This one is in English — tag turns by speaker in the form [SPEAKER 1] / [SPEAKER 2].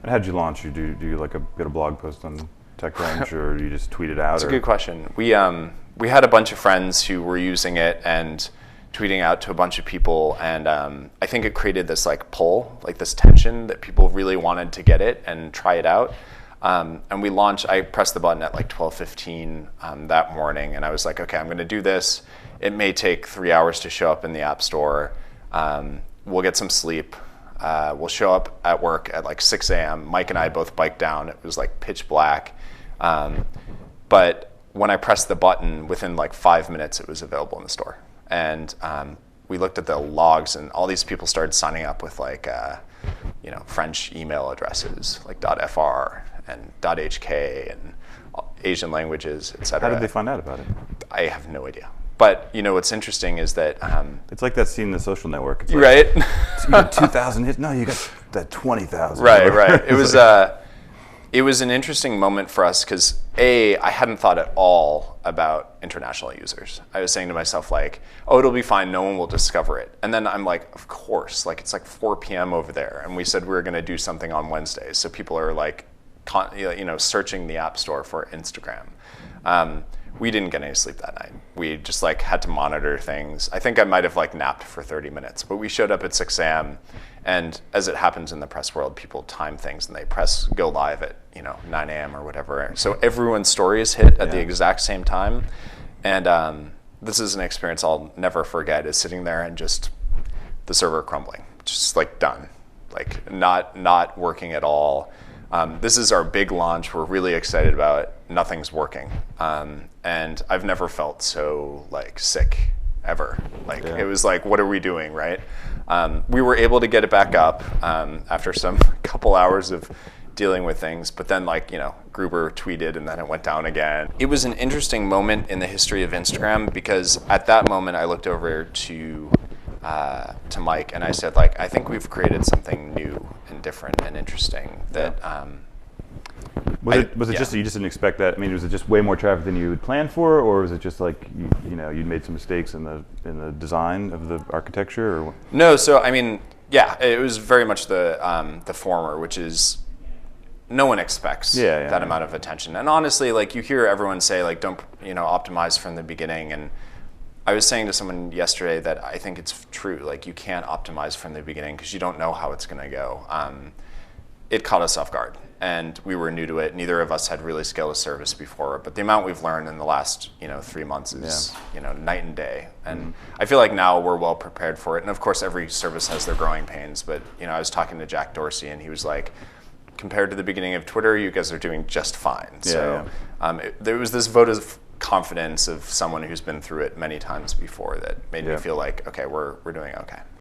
[SPEAKER 1] And how'd you launch? Do you like get a blog post on TechCrunch, or do you just tweet it out?
[SPEAKER 2] That's a good question. We had a bunch of friends who were using it and tweeting out to a bunch of people, and I think it created this like pull, like this tension that people really wanted to get it and try it out. And we launched. I pressed the button at like 12:15 that morning, and I was like, okay, I'm going to do this. It may take 3 hours to show up in the App Store. We'll get some sleep. We'll show up at work at like 6 a.m. Mike and I both biked down. It was like pitch black. But when I pressed the button, within like 5 minutes, it was available in the store. And we looked at the logs, and all these people started signing up with like, French email addresses, like .fr and .hk and Asian languages, et cetera.
[SPEAKER 1] How did they find out about it?
[SPEAKER 2] I have no idea. But what's interesting is that
[SPEAKER 1] it's like that scene in The Social Network. It's like,
[SPEAKER 2] right?
[SPEAKER 1] You got 2,000 hits. No, you got that 20,000.
[SPEAKER 2] Right. It was an interesting moment for us because I hadn't thought at all about international users. I was saying to myself like, oh, it'll be fine. No one will discover it. And then I'm like, of course. Like it's like 4 p.m. over there, and we said we were going to do something on Wednesdays, so people are like, searching the App Store for Instagram. We didn't get any sleep that night. We just like had to monitor things. I think I might have like napped for 30 minutes, but we showed up at 6 a.m. and as it happens in the press world, people time things and they press go live at 9 a.m. or whatever. So everyone's story is hit at the exact same time. And this is an experience I'll never forget, is sitting there and just the server crumbling, just like done, like not working at all. This is our big launch. We're really excited about it. Nothing's working. And I've never felt so like sick ever. Like it was like, what are we doing, right? We were able to get it back up after some couple hours of dealing with things, but then Gruber tweeted and then it went down again. It was an interesting moment in the history of Instagram because at that moment I looked over to Mike and I said I think we've created something new and different and interesting that
[SPEAKER 1] was it just that you just didn't expect that? I mean, was it just way more traffic than you had planned for, or was it just like you'd made some mistakes in the design of the architecture, or?
[SPEAKER 2] No, so I mean, it was very much the former, which is no one expects that amount of attention. And honestly, you hear everyone say don't optimize from the beginning. And I was saying to someone yesterday that I think it's true. You can't optimize from the beginning because you don't know how it's going to go. It caught us off guard, and we were new to it. Neither of us had really scaled a service before, but the amount we've learned in the last 3 months is night and day. And I feel like now we're well prepared for it. And of course, every service has their growing pains. But I was talking to Jack Dorsey, and he was like, compared to the beginning of Twitter, you guys are doing just fine. There was this vote of confidence of someone who's been through it many times before that made me feel like, okay, we're doing okay.